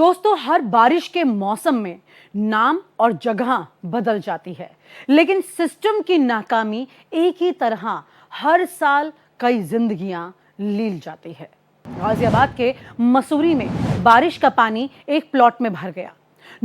दोस्तों, हर बारिश के मौसम में नाम और जगह बदल जाती है, लेकिन सिस्टम की नाकामी एक ही तरह हर साल कई जिंदगियां लील जाती है। गाजियाबाद के मसूरी में बारिश का पानी एक प्लॉट में भर गया।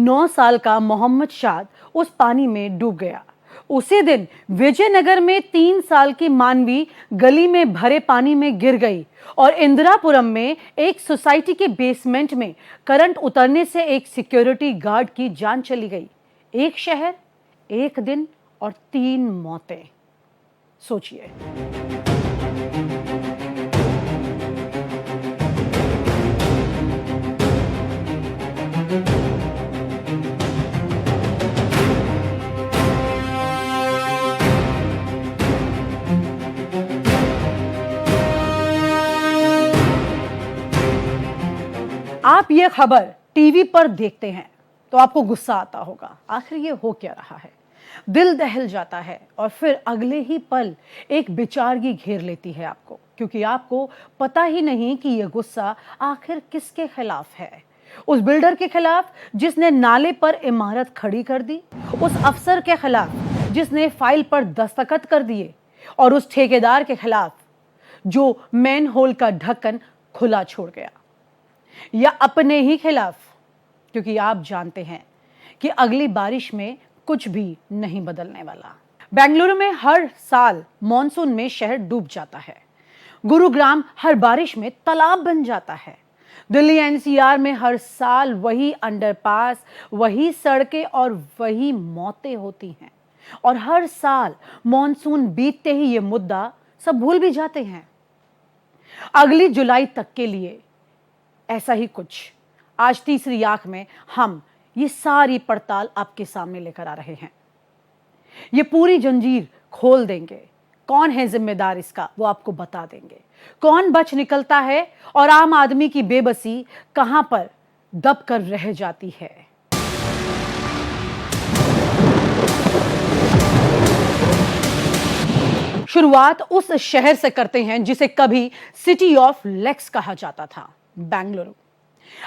9 साल का मोहम्मद शाद उस पानी में डूब गया। उसी दिन विजयनगर में 3 साल की मानवी गली में भरे पानी में गिर गई और इंदिरापुरम में एक सोसाइटी के बेसमेंट में करंट उतरने से एक सिक्योरिटी गार्ड की जान चली गई। एक शहर, एक दिन और 3 मौतें। सोचिए। आप ये खबर टीवी पर देखते हैं तो आपको गुस्सा आता होगा, आखिर ये हो क्या रहा है। दिल दहल जाता है और फिर अगले ही पल एक बेचारगी घेर लेती है आपको, क्योंकि आपको पता ही नहीं कि ये गुस्सा आखिर किसके खिलाफ है। उस बिल्डर के खिलाफ जिसने नाले पर इमारत खड़ी कर दी, उस अफसर के खिलाफ जिसने फाइल पर दस्तखत कर दिए, और उस ठेकेदार के खिलाफ जो मैन होल का ढक्कन खुला छोड़ गया, या अपने ही खिलाफ, क्योंकि आप जानते हैं कि अगली बारिश में कुछ भी नहीं बदलने वाला। बेंगलुरु में हर साल मॉनसून में शहर डूब जाता है। गुरुग्राम हर बारिश में तालाब बन जाता है। दिल्ली एनसीआर में हर साल वही अंडरपास, वही सड़कें और वही मौतें होती हैं। और हर साल मॉनसून बीतते ही ये मुद्दा सब भूल भी जाते हैं। अगली जुलाई तक के लिए ऐसा ही कुछ। आज तीसरी आंख में हम ये सारी पड़ताल आपके सामने लेकर आ रहे हैं। ये पूरी जंजीर खोल देंगे। कौन है जिम्मेदार इसका, वो आपको बता देंगे। कौन बच निकलता है और आम आदमी की बेबसी कहां पर दब कर रह जाती है। शुरुआत उस शहर से करते हैं जिसे कभी सिटी ऑफ लेक्स कहा जाता था, बेंगलुरु।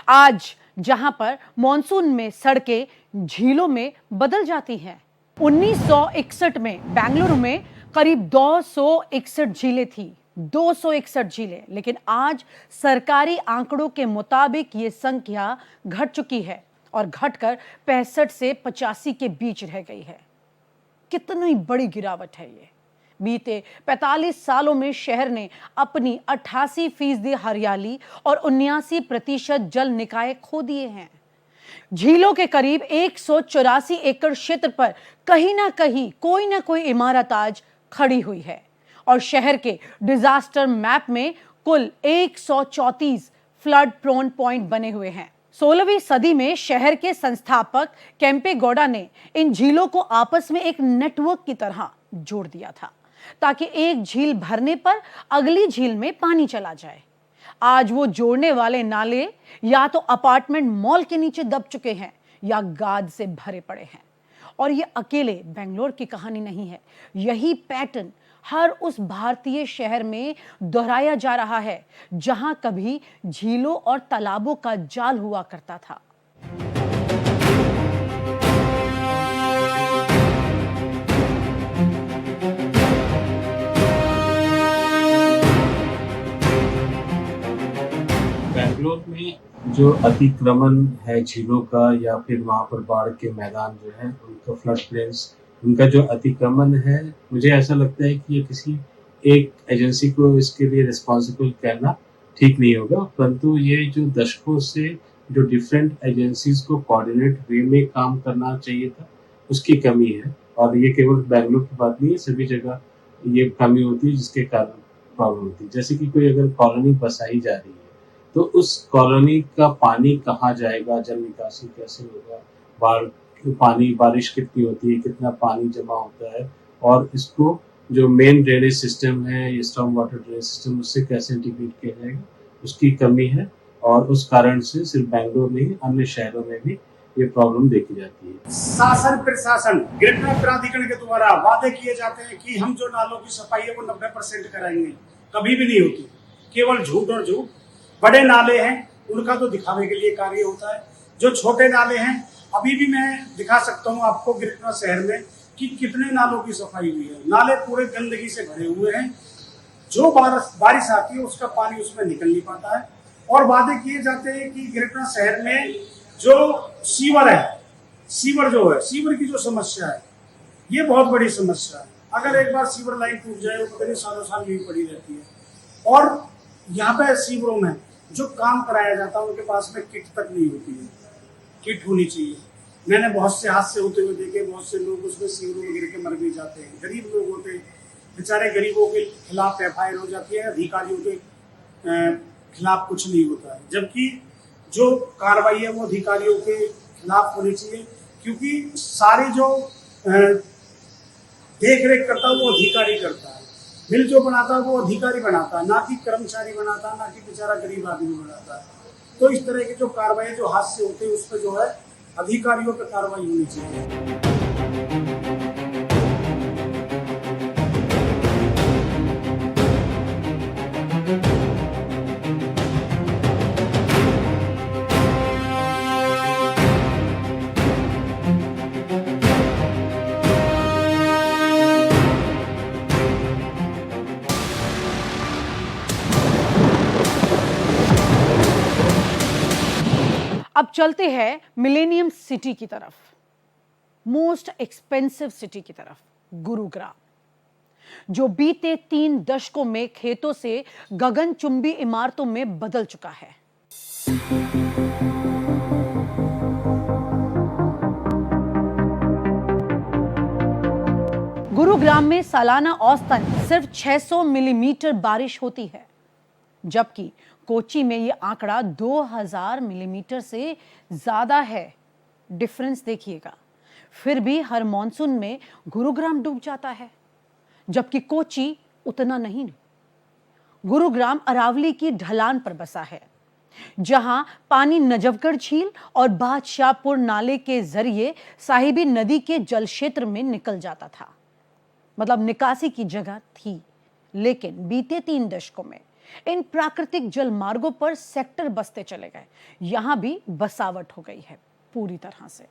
आज जहां पर मॉनसून में सड़कें झीलों में बदल जाती हैं। 1961 में बेंगलुरु में करीब 261 झीलें थी, 261 झीलें। लेकिन आज सरकारी आंकड़ों के मुताबिक ये संख्या घट चुकी है और घटकर 65 से 85 के बीच रह गई है। कितनी बड़ी गिरावट है ये। बीते 45 सालों में शहर ने अपनी 88% हरियाली और 79% जल निकाय खो दिए हैं। झीलों के करीब 184 एकड़ क्षेत्र पर कहीं ना कहीं कोई ना कोई इमारत आज खड़ी हुई है और शहर के डिजास्टर मैप में कुल 134 फ्लड प्रोन पॉइंट बने हुए हैं। 16वीं सदी में शहर के संस्थापक केम्पेगौड़ा ने इन झीलों को आपस में एक नेटवर्क की तरह जोड़ दिया था, ताकि एक झील भरने पर अगली झील में पानी चला जाए। आज वो जोड़ने वाले नाले या तो अपार्टमेंट मॉल के नीचे दब चुके हैं या गाद से भरे पड़े हैं। और ये अकेले बेंगलोर की कहानी नहीं है। यही पैटर्न हर उस भारतीय शहर में दोहराया जा रहा है जहां कभी झीलों और तालाबों का जाल हुआ करता था। बेंगलोर में जो अतिक्रमण है झीलों का, या फिर वहाँ पर बाढ़ के मैदान जो है उनका, फ्लड प्लेन्स, उनका जो अतिक्रमण है, मुझे ऐसा लगता है कि ये किसी एक एजेंसी को इसके लिए रिस्पॉन्सिबल कहना ठीक नहीं होगा, परंतु ये जो दशकों से जो डिफरेंट एजेंसीज को कोऑर्डिनेट वे में काम करना चाहिए था, उसकी कमी है। और ये केवल बेंगलोर की बात नहीं है, सभी जगह ये कमी होती है जिसके कारण प्रॉब्लम होती है। जैसे कि कोई अगर कॉलोनी बसाई जा रही है तो उस कॉलोनी का पानी कहाँ जाएगा, जल निकासी कैसे होगा, पानी बारिश कितनी होती है, कितना पानी जमा होता है, और इसको जो मेन ड्रेनेज सिस्टम है, ये स्टॉर्म वाटर ड्रेनेज सिस्टम, उससे कैसे इंटीग्रेट किया जाएगा, उसकी कमी है। और उस कारण से सिर्फ बेंगलोर नहीं, अन्य शहरों में भी ये प्रॉब्लम देखी जाती है। शासन प्रशासन ग्रेटर प्राधिकरण के द्वारा वादे किए जाते हैं कि हम जो नालों की सफाई है वो 90% कराएंगे, कभी भी नहीं होती। केवल झूठ और झूठ। बड़े नाले हैं उनका तो दिखावे के लिए कार्य होता है, जो छोटे नाले हैं, अभी भी मैं दिखा सकता हूँ आपको गिरना शहर में कि कितने नालों की सफाई हुई है। नाले पूरे गंदगी से भरे हुए हैं। जो बारिश आती है उसका पानी उसमें निकल नहीं पाता है। और वादे किए जाते हैं कि गिरना शहर में जो सीवर है, सीवर की जो समस्या है, ये बहुत बड़ी समस्या है। अगर एक बार सीवर लाइन टूट जाए तो कई सालों साल यही पड़ी रहती है। और यहाँ पे सीवरों में जो काम कराया जाता है उनके पास में किट तक नहीं होती है। किट होनी चाहिए। मैंने बहुत से हादसे होते हुए देखे, बहुत से लोग उसमें सीवरों में गिर के मर भी जाते हैं। गरीब लोग होते हैं, बेचारे गरीबों के खिलाफ FIR हो जाती है, अधिकारियों के खिलाफ कुछ नहीं होता है। जबकि जो कार्रवाई है वो अधिकारियों के खिलाफ होनी चाहिए, क्योंकि सारी जो देख रेख करता है वो अधिकारी करता है। बिल जो बनाता है वो अधिकारी बनाता है, ना कि कर्मचारी बनाता है, ना कि बेचारा गरीब आदमी बनाता है। तो इस तरह की जो कार्रवाई जो हादसे होते हैं उस पर जो है अधिकारियों पर कार्रवाई होनी चाहिए। अब चलते हैं मिलेनियम सिटी की तरफ, मोस्ट एक्सपेंसिव सिटी की तरफ, गुरुग्राम, जो बीते 3 दशकों में खेतों से गगनचुंबी इमारतों में बदल चुका है। गुरुग्राम में सालाना औसतन सिर्फ 600 मिलीमीटर बारिश होती है, जबकि कोची में यह आंकड़ा 2000 मिलीमीटर से ज्यादा है। डिफरेंस देखिएगा। फिर भी हर मॉनसून में गुरुग्राम डूब जाता है, जबकि कोची उतना नहीं। गुरुग्राम अरावली की ढलान पर बसा है, जहां पानी नजफगढ़ झील और बादशाहपुर नाले के जरिए साहिबी नदी के जल क्षेत्र में निकल जाता था। मतलब निकासी की जगह थी, लेकिन बीते 3 दशकों में इन प्राकृतिक जल मार्गों पर सेक्टर बसते चले गए। यहां भी बसावट हो गई है पूरी तरह से।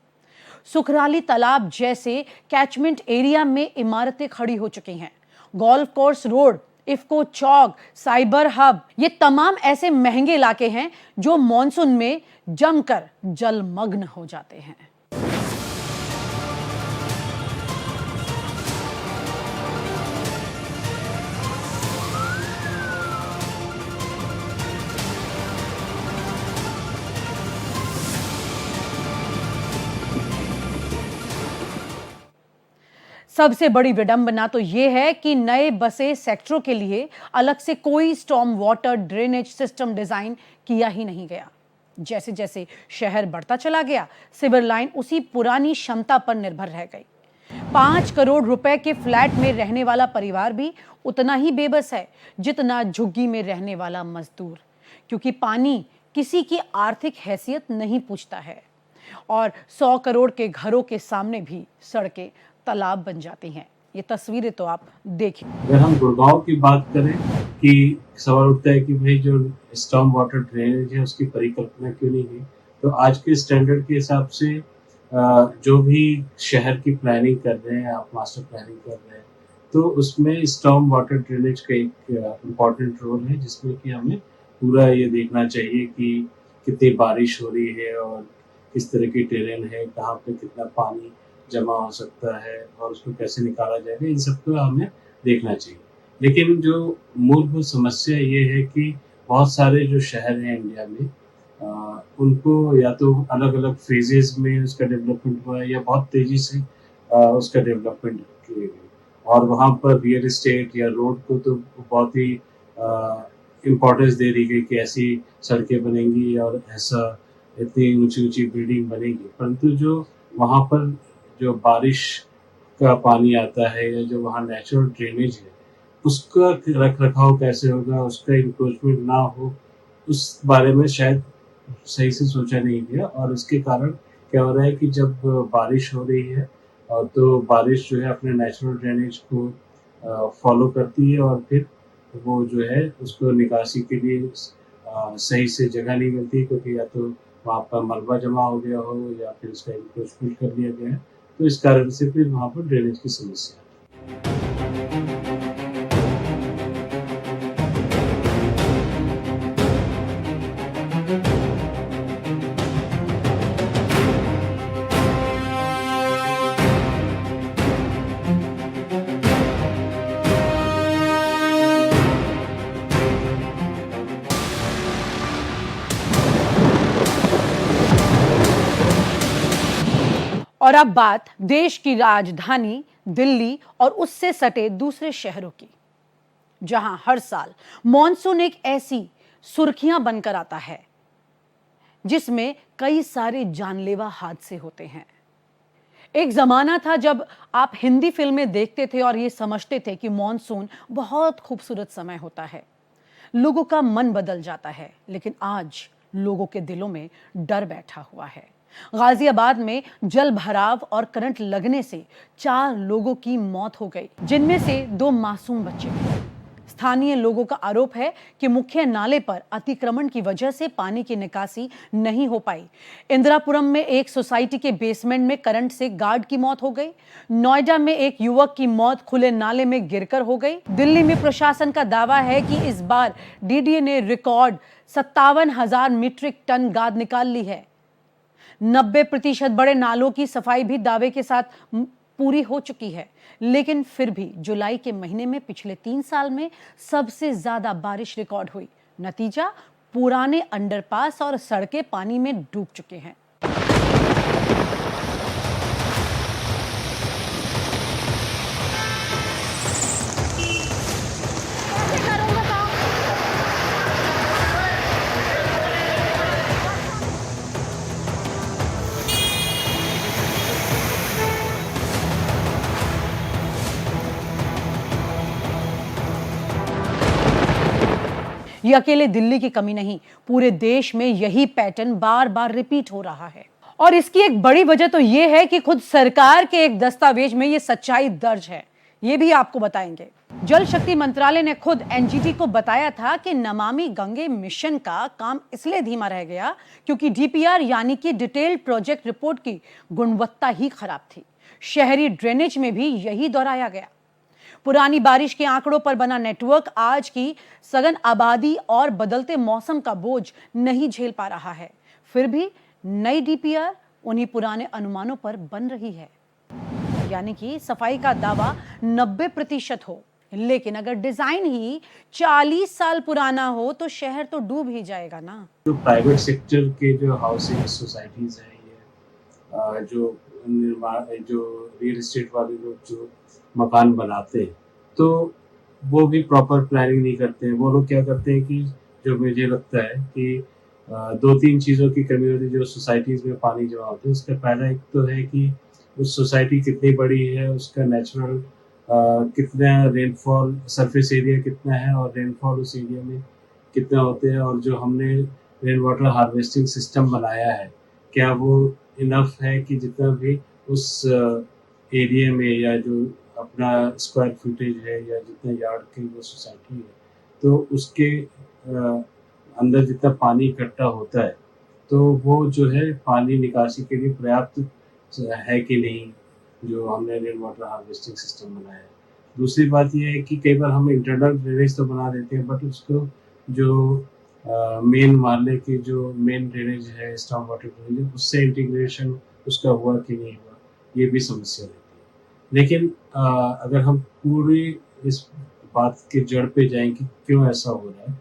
सुखराली तालाब जैसे कैचमेंट एरिया में इमारतें खड़ी हो चुकी हैं। गोल्फ कोर्स रोड, इफ्को चौक, साइबर हब, ये तमाम ऐसे महंगे इलाके हैं जो मॉनसून में जमकर जलमग्न हो जाते हैं। सबसे बड़ी विडंबना तो यह है कि नए बसे सेक्टरों के लिए अलग से कोई storm water drainage system design किया ही नहीं गया। जैसे जैसे शहर बढ़ता चला गया, सीवर लाइन उसी पुरानी क्षमता पर निर्भर रह गई। 5 करोड़ रुपए के फ्लैट में रहने वाला परिवार भी उतना ही बेबस है जितना झुग्गी में रहने वाला मजदूर, क्योंकि पानी किसी की आर्थिक हैसियत नहीं पूछता है और 100 करोड़ के घरों के सामने भी सड़कें तालाब बन जाती हैं। ये तस्वीरें तो आप देखें। अगर हम गुड़गांव की बात करें कि सवाल उठता है कि भाई जो स्टॉर्म वाटर ड्रेनेज है उसकी परिकल्पना क्यों नहीं हुई। तो आज के स्टैंडर्ड के हिसाब से जो भी शहर की प्लानिंग कर रहे हैं, आप मास्टर प्लानिंग कर रहे हैं, तो उसमें स्टॉर्म वाटर ड्रेनेज का एक इम्पॉर्टेंट रोल है, जिसमें कि हमें पूरा ये देखना चाहिए कि कितनी बारिश हो रही है और किस तरह की टेरेन है, कहाँ पे कितना पानी जमा हो सकता है और उसको कैसे निकाला जाएगा, इन सबको हमें देखना चाहिए। लेकिन जो मूलभूत समस्या ये है कि बहुत सारे जो शहर हैं इंडिया में, उनको या तो अलग अलग फेजेस में उसका डेवलपमेंट हुआ है या बहुत तेजी से उसका डेवलपमेंट किए गए, और वहाँ पर रियल इस्टेट या रोड को तो बहुत ही इम्पोर्टेंस दे दी गई कि ऐसी सड़कें बनेंगी और ऐसा इतनी ऊंची ऊंची बिल्डिंग बनेगी, परंतु जो वहाँ पर जो बारिश का पानी आता है या जो वहाँ नेचुरल ड्रेनेज है उसका रख रखाव कैसे होगा, उसका इंक्रोचमेंट ना हो, उस बारे में शायद सही से सोचा नहीं गया। और इसके कारण क्या हो रहा है कि जब बारिश हो रही है तो बारिश जो है अपने नेचुरल ड्रेनेज को फॉलो करती है और फिर वो जो है उसको निकासी के लिए सही से जगह नहीं मिलती, क्योंकि या तो वहाँ पर मलबा जमा हो गया हो या फिर उसका एनक्रोचमेंट कर लिया गया है, तो इस कारण से फिर वहाँ पर ड्रेनेज की समस्या है। और अब बात देश की राजधानी दिल्ली और उससे सटे दूसरे शहरों की, जहां हर साल मॉनसून एक ऐसी सुर्खियां बनकर आता है जिसमें कई सारे जानलेवा हादसे होते हैं। एक जमाना था जब आप हिंदी फिल्में देखते थे और ये समझते थे कि मॉनसून बहुत खूबसूरत समय होता है, लोगों का मन बदल जाता है। लेकिन आज लोगों के दिलों में डर बैठा हुआ है। गाजियाबाद में जल भराव और करंट लगने से 4 लोगों की मौत हो गई, जिनमें से 2 मासूम बच्चे थे। स्थानीय लोगों का आरोप है कि मुख्य नाले पर अतिक्रमण की वजह से पानी की निकासी नहीं हो पाई। इंदिरापुरम में एक सोसाइटी के बेसमेंट में करंट से गार्ड की मौत हो गई। नोएडा में एक युवक की मौत खुले नाले में गिरकर हो गई। दिल्ली में प्रशासन का दावा है कि इस बार डीडीए ने रिकॉर्ड 57,000 मीट्रिक टन गाद निकाल ली है। 90% बड़े नालों की सफाई भी दावे के साथ पूरी हो चुकी है। लेकिन फिर भी जुलाई के महीने में पिछले 3 साल में सबसे ज्यादा बारिश रिकॉर्ड हुई। नतीजा, पुराने अंडरपास और सड़कें पानी में डूब चुके हैं। ये अकेले दिल्ली की कमी नहीं, पूरे देश में यही पैटर्न बार बार रिपीट हो रहा है। और इसकी एक बड़ी वजह तो ये है कि खुद सरकार के एक दस्तावेज में ये सच्चाई दर्ज है। ये भी आपको बताएंगे। जल शक्ति मंत्रालय ने खुद एनजीटी को बताया था कि नमामि गंगे मिशन का काम इसलिए धीमा रह गया क्योंकि डीपीआर यानी कि डिटेल्ड प्रोजेक्ट रिपोर्ट की गुणवत्ता ही खराब थी। शहरी ड्रेनेज में भी यही दोहराया गया। पुरानी बारिश के आंकड़ों पर बना नेटवर्क आज की सघन आबादी और बदलते मौसम का बोझ नहीं झेल पा रहा है। फिर भी नई डीपीआर उन्हीं पुराने अनुमानों पर बन रही है, यानी कि सफाई का दावा 90% हो, लेकिन अगर डिजाइन ही 40 साल पुराना हो तो शहर तो डूब ही जाएगा ना। जो प्राइवेट सेक्टर के जो हाउसिंग सोसाइटीज हैं, ये जो निर्माण, जो रियल एस्टेट वाले लोग जो मकान बनाते हैं, तो वो भी प्रॉपर प्लानिंग नहीं करते हैं। वो लोग क्या करते हैं कि जो मुझे लगता है कि 2-3 चीज़ों की कमी होती है जो सोसाइटीज़ में पानी जमा होता है। उसका पहला एक तो है कि उस सोसाइटी कितनी बड़ी है, उसका नेचुरल कितना रेनफॉल, सरफेस एरिया कितना है और रेनफॉल उस एरिया में कितना होते हैं, और जो हमने रेन वाटर हार्वेस्टिंग सिस्टम बनाया है, क्या वो इनफ है कि जितना भी उस एरिया में या जो अपना स्क्वायर फुटेज है या जितना यार्ड की वो सोसाइटी है, तो उसके अंदर जितना पानी इकट्ठा होता है, तो वो जो है पानी निकासी के लिए पर्याप्त है कि नहीं, जो हमने रेन वाटर हार्वेस्टिंग सिस्टम बनाया है। दूसरी बात ये है कि कई बार हम इंटरनल ड्रेनेज तो बना देते हैं, बट उसको जो मेन मानने की जो मेन ड्रेनेज है, स्टॉर्म वाटर ड्रेनेज, उससे इंटीग्रेशन उसका हुआ कि नहीं हुआ, ये भी समस्या रहती है। लेकिन अगर हम पूरी इस बात के जड़ पे जाएं कि क्यों ऐसा हो रहा है,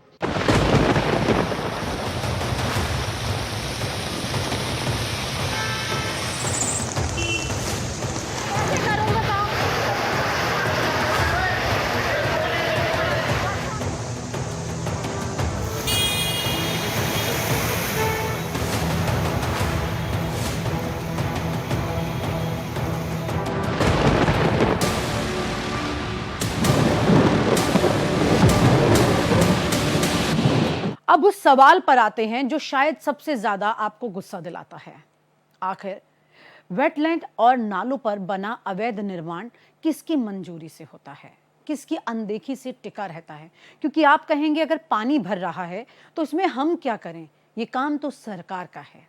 अब उस सवाल पर आते हैं जो शायद सबसे ज्यादा आपको गुस्सा दिलाता है। आखिर वेटलैंड और नालों पर बना अवैध निर्माण किसकी मंजूरी से होता है, किसकी अनदेखी से टिका रहता है? क्योंकि आप कहेंगे अगर पानी भर रहा है तो इसमें हम क्या करें, ये काम तो सरकार का है।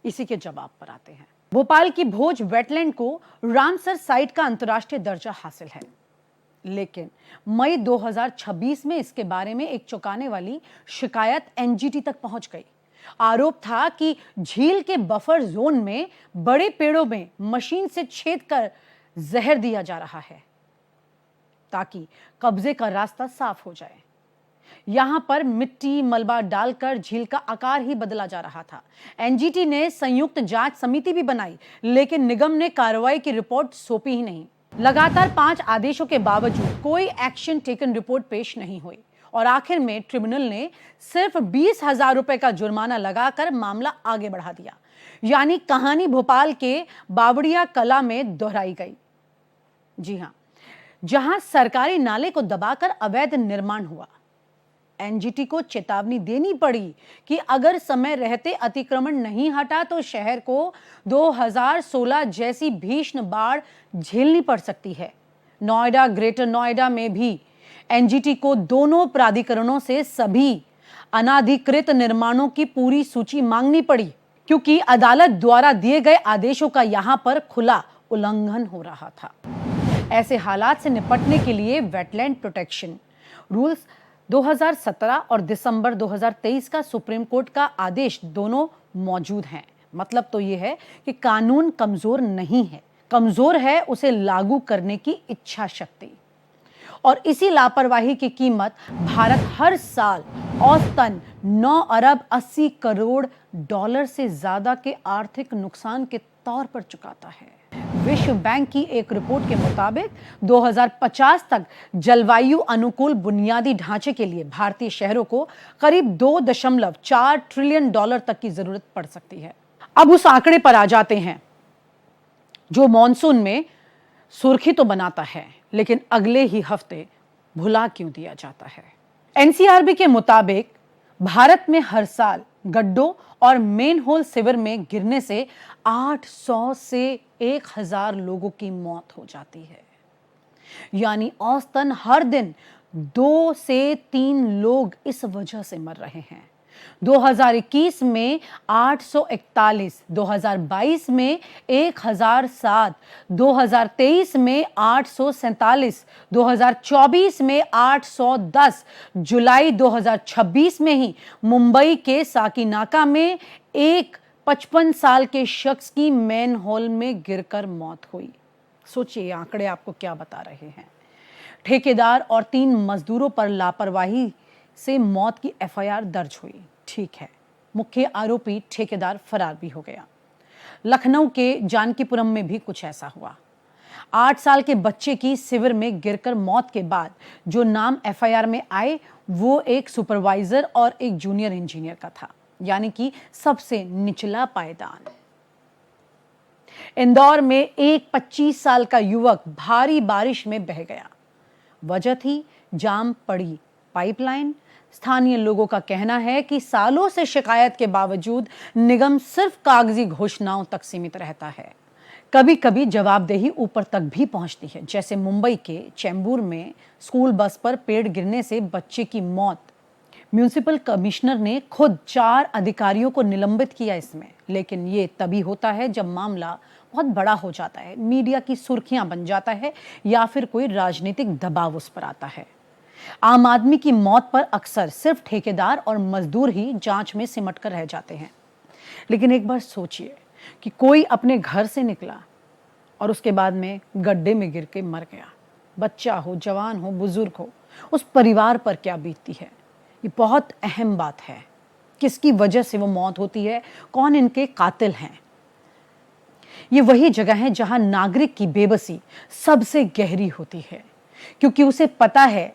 इसी के जवाब पर आते हैं। भोपाल की भोज वेटलैंड को रामसर साइट का अंतर्राष्ट्रीय दर्जा हासिल है, लेकिन मई 2026 में इसके बारे में एक चौंकाने वाली शिकायत एनजीटी तक पहुंच गई। आरोप था कि झील के बफर जोन में बड़े पेड़ों में मशीन से छेद कर जहर दिया जा रहा है ताकि कब्जे का रास्ता साफ हो जाए। यहां पर मिट्टी मलबा डालकर झील का आकार ही बदला जा रहा था। एनजीटी ने संयुक्त जांच समिति भी बनाई, लेकिन निगम ने कार्रवाई की रिपोर्ट सौंपी ही नहीं। लगातार 5 आदेशों के बावजूद कोई एक्शन टेकन रिपोर्ट पेश नहीं हुई और आखिर में ट्रिब्यूनल ने सिर्फ 20,000 रुपए का जुर्माना लगाकर मामला आगे बढ़ा दिया। यानी कहानी भोपाल के बावड़िया कला में दोहराई गई। जी हां, जहां सरकारी नाले को दबाकर अवैध निर्माण हुआ, एनजीटी को चेतावनी देनी पड़ी कि अगर समय रहते अतिक्रमण नहीं हटा तो शहर को 2016 जैसी भीषण बाढ़ झेलनी पड़ सकती है। नोएडा, ग्रेटर नोएडा में भी एनजीटी को दोनों प्राधिकरणों से सभी अनाधिकृत निर्माणों की पूरी सूची मांगनी पड़ी, क्योंकि अदालत द्वारा दिए गए आदेशों का यहां पर खुला उल्लंघन हो रहा था। ऐसे हालात से निपटने के लिए वेटलैंड प्रोटेक्शन रूल्स 2017 और दिसंबर 2023 का सुप्रीम कोर्ट का आदेश दोनों मौजूद हैं। मतलब तो यह है कि कानून कमजोर नहीं है, कमजोर है उसे लागू करने की इच्छा शक्ति। और इसी लापरवाही की कीमत भारत हर साल औसतन 9 अरब 80 करोड़ डॉलर से ज्यादा के आर्थिक नुकसान के तौर पर चुकाता है। विश्व बैंक की एक रिपोर्ट के मुताबिक 2050 तक जलवायु अनुकूल बुनियादी ढांचे के लिए भारतीय शहरों को करीब 2.4 ट्रिलियन डॉलर तक की जरूरत पड़ सकती है। अब उस आंकड़े पर आ जाते हैं जो मॉनसून में सुर्खी तो बनाता है, लेकिन अगले ही हफ्ते भुला क्यों दिया जाता है। एनसीआरबी के मुताबिक भारत में हर साल गड्ढों और मेन होल सिवर में गिरने से 800 से 1000 लोगों की मौत हो जाती है। यानी औसतन हर दिन 2 से 3 लोग इस वजह से मर रहे हैं। 2021 में 841, 2022 में 1007, 2023 में 847, 2024 में 810, जुलाई 2026 में ही मुंबई के साकीनाका में एक 55 साल के शख्स की मैन होल में गिरकर मौत हुई। सोचिए आंकड़े आपको क्या बता रहे हैं। ठेकेदार और 3 मजदूरों पर लापरवाही से मौत की एफआईआर दर्ज हुई। ठीक है, मुख्य आरोपी ठेकेदार फरार भी हो गया। लखनऊ के जानकीपुरम में भी कुछ ऐसा हुआ। 8 साल के बच्चे की सिवर में गिरकर मौत के बाद जो नाम एफआईआर में आए वो एक सुपरवाइजर और एक जूनियर इंजीनियर का था, यानी कि सबसे निचला पायदान। इंदौर में एक 25 साल का युवक भारी बारिश में बह गया। वजह थी जाम पड़ी पाइपलाइन। स्थानीय लोगों का कहना है कि सालों से शिकायत के बावजूद निगम सिर्फ कागजी घोषणाओं तक सीमित रहता है। कभी कभी जवाबदेही ऊपर तक भी पहुंचती है, जैसे मुंबई के चेंबूर में स्कूल बस पर पेड़ गिरने से बच्चे की मौत। म्युनिसिपल कमिश्नर ने खुद 4 अधिकारियों को निलंबित किया इसमें, लेकिन ये तभी होता है जब मामला बहुत बड़ा हो जाता है, मीडिया की सुर्खियां बन जाता है या फिर कोई राजनीतिक दबाव उस पर आता है। आम आदमी की मौत पर अक्सर सिर्फ ठेकेदार और मजदूर ही जांच में सिमट कर रह जाते हैं। लेकिन एक बार सोचिए कि कोई अपने घर से निकला और उसके बाद में गड्ढे में गिर के मर गया। बच्चा हो, जवान हो, बुजुर्ग हो, उस परिवार पर क्या बीतती है। ये बहुत अहम बात है। किसकी वजह से वो मौत होती है, कौन इनके कातिल हैं। ये वही जगह है जहां नागरिक की बेबसी सबसे गहरी होती है, क्योंकि उसे पता है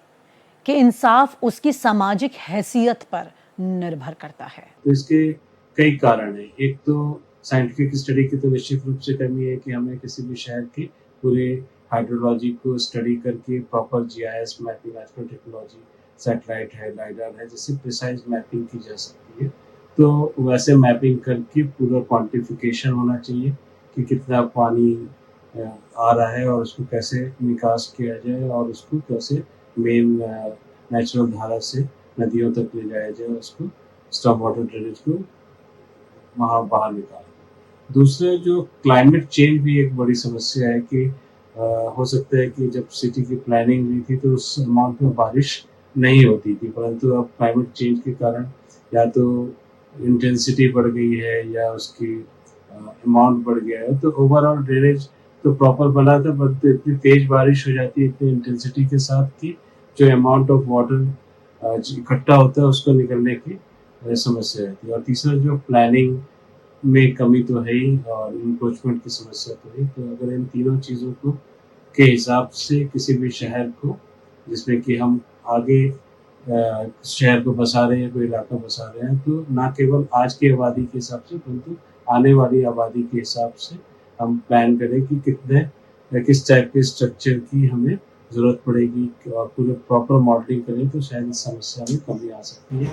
कि इंसाफ उसकी सामाजिक हैसियत पर निर्भर करता है। तो इसके कई कारण हैं। एक तो साइंटिफिक स्टडी की तो निश्चित रूप से कमी है कि हमें किसी भी शहर की पूरे हाइड्रोलॉजी को स्टडी करके प्रॉपर जीआईएस मैपिंग, आजकल टेक्नोलॉजी सैटेलाइट है, लाइडार है, जिससे प्रिसाइज मैपिंग की जा सकती है। तो वैसे मैपिंग करके पूरा क्वांटिफिकेशन होना चाहिए कि कितना पानी आ रहा है और उसको कैसे निकास किया जाए और उसको कैसे मेन नेचुरल धारा से नदियों तक ले जाया जाए, उसको स्टॉप वाटर ड्रेनेज को वहाँ बाहर निकालें। दूसरा जो क्लाइमेट चेंज भी एक बड़ी समस्या है कि हो सकता है कि जब सिटी की प्लानिंग हुई थी तो उस अमाउंट में बारिश नहीं होती थी, परंतु अब क्लाइमेट चेंज के कारण या तो इंटेंसिटी बढ़ गई है या उसकी अमाउंट बढ़ गया है, तो ओवरऑल ड्रेनेज तो प्रॉपर बना था, बट इतनी तेज बारिश हो जाती है इतनी इंटेंसिटी के साथ कि जो अमाउंट ऑफ वाटर इकट्ठा होता है उसको निकलने की समस्या रहती है। और तीसरा जो प्लानिंग में कमी तो है ही और इंक्रोचमेंट की समस्या तो है। तो अगर इन तीनों चीज़ों को के हिसाब से किसी भी शहर को, जिसमें कि हम आगे शहर को बसा रहे हैं, कोई इलाका बसा रहे हैं, तो ना केवल आज की आबादी के हिसाब से परंतु आने वाली आबादी के हिसाब से हम प्लान करें कि किस टाइप के स्ट्रक्चर की हमें ज़रूरत पड़ेगी और पूरे प्रॉपर मॉडलिंग करें तो शायद इस समस्या में कमी आ सकती है।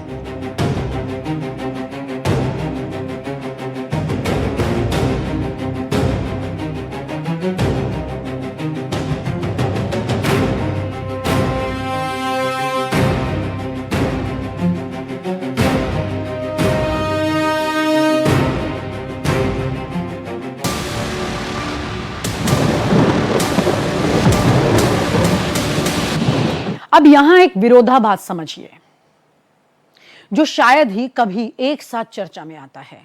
अब यहां एक विरोधाभास समझिए जो शायद ही कभी एक साथ चर्चा में आता है।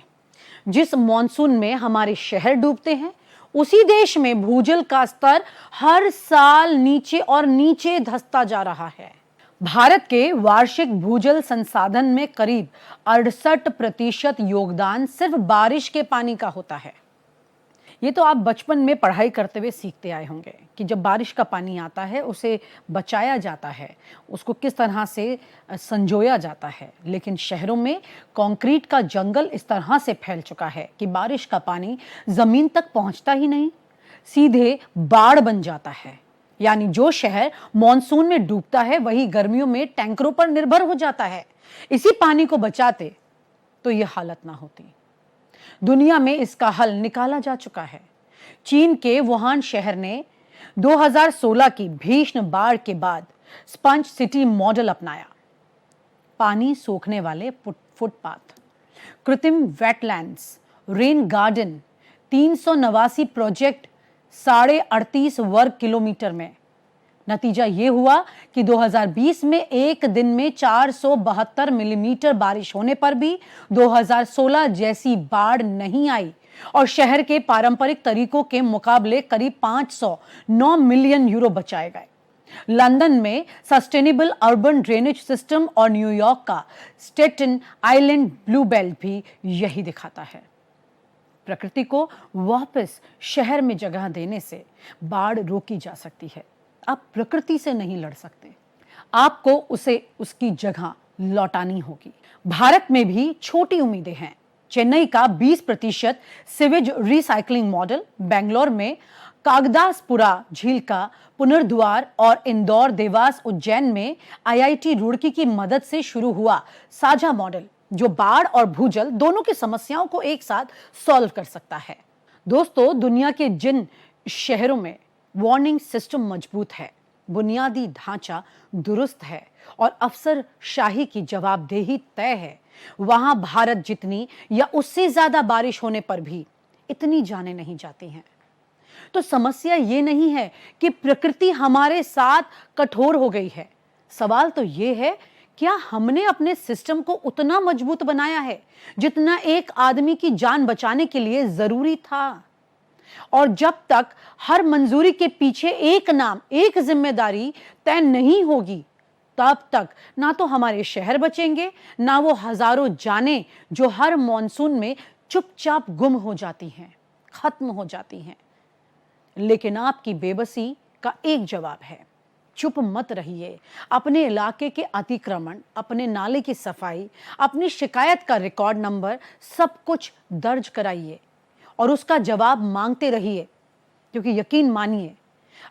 जिस मॉनसून में हमारे शहर डूबते हैं, उसी देश में भूजल का स्तर हर साल नीचे और नीचे धंसता जा रहा है। भारत के वार्षिक भूजल संसाधन में करीब 68% योगदान सिर्फ बारिश के पानी का होता है। ये तो आप बचपन में पढ़ाई करते हुए सीखते आए होंगे कि जब बारिश का पानी आता है उसे बचाया जाता है, उसको किस तरह से संजोया जाता है। लेकिन शहरों में कंक्रीट का जंगल इस तरह से फैल चुका है कि बारिश का पानी जमीन तक पहुंचता ही नहीं, सीधे बाढ़ बन जाता है। यानी जो शहर मॉनसून में डूबता है वही गर्मियों में टैंकरों पर निर्भर हो जाता है। इसी पानी को बचाते तो यह हालत ना होती। दुनिया में इसका हल निकाला जा चुका है। चीन के वुहान शहर ने 2016 की भीषण बाढ़ के बाद स्पंज सिटी मॉडल अपनाया। पानी सोखने वाले फुटपाथ, कृत्रिम वेटलैंड्स, रेन गार्डन, 389 प्रोजेक्ट 38.5 वर्ग किलोमीटर में। नतीजा यह हुआ कि 2020 में एक दिन में 472 मिलीमीटर बारिश होने पर भी 2016 जैसी बाढ़ नहीं आई और शहर के पारंपरिक तरीकों के मुकाबले करीब 509 मिलियन यूरो बचाए गए। लंदन में सस्टेनेबल अर्बन ड्रेनेज सिस्टम और न्यूयॉर्क का स्टेटन आइलैंड ब्लू बेल्ट भी यही दिखाता है। प्रकृति को वापस शहर में जगह देने से बाढ़ रोकी जा सकती है। आप प्रकृति से नहीं लड़ सकते, आपको उसे उसकी जगह लौटानी होगी। भारत में भी छोटी उम्मीदें हैं। चेन्नई का 20% सिवेज रिसाइकलिंग मॉडल, बेंगलोर में कागदासपुरा झील का पुनर्द्वार और इंदौर, देवास, उज्जैन में IIT रुड़की की मदद से शुरू हुआ साझा मॉडल जो बाढ़ और भूजल दोनों की समस्याओं को एक साथ सॉल्व कर सकता है। दोस्तों, दुनिया के जिन शहरों में वार्निंग सिस्टम मजबूत है, बुनियादी ढांचा दुरुस्त है और अफसरशाही की जवाबदेही तय है, वहां भारत जितनी या उससे ज्यादा बारिश होने पर भी इतनी जाने नहीं जाती हैं। तो समस्या ये नहीं है कि प्रकृति हमारे साथ कठोर हो गई है। सवाल तो ये है, क्या हमने अपने सिस्टम को उतना मजबूत बनाया है जितना एक आदमी की जान बचाने के लिए जरूरी था? और जब तक हर मंजूरी के पीछे एक नाम, एक जिम्मेदारी तय नहीं होगी, तब तक ना तो हमारे शहर बचेंगे, ना वो हजारों जानें जो हर मॉनसून में चुपचाप गुम हो जाती हैं, खत्म हो जाती हैं। लेकिन आपकी बेबसी का एक जवाब है, चुप मत रहिए। अपने इलाके के अतिक्रमण, अपने नाले की सफाई, अपनी शिकायत का रिकॉर्ड नंबर सब कुछ दर्ज कराइए और उसका जवाब मांगते रहिए। क्योंकि यकीन मानिए,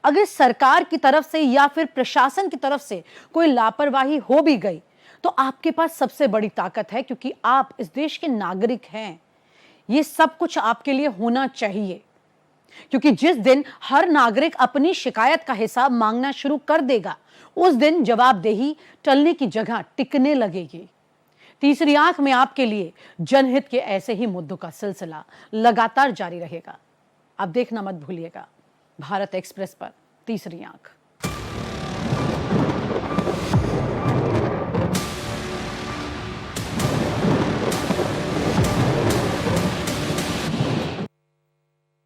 अगर सरकार की तरफ से या फिर प्रशासन की तरफ से कोई लापरवाही हो भी गई तो आपके पास सबसे बड़ी ताकत है, क्योंकि आप इस देश के नागरिक हैं। ये सब कुछ आपके लिए होना चाहिए, क्योंकि जिस दिन हर नागरिक अपनी शिकायत का हिसाब मांगना शुरू कर देगा, उस दिन जवाबदेही टलने की जगह टिकने लगेगी। तीसरी आंख में आपके लिए जनहित के ऐसे ही मुद्दों का सिलसिला लगातार जारी रहेगा। अब देखना मत भूलिएगा भारत एक्सप्रेस पर तीसरी आंख।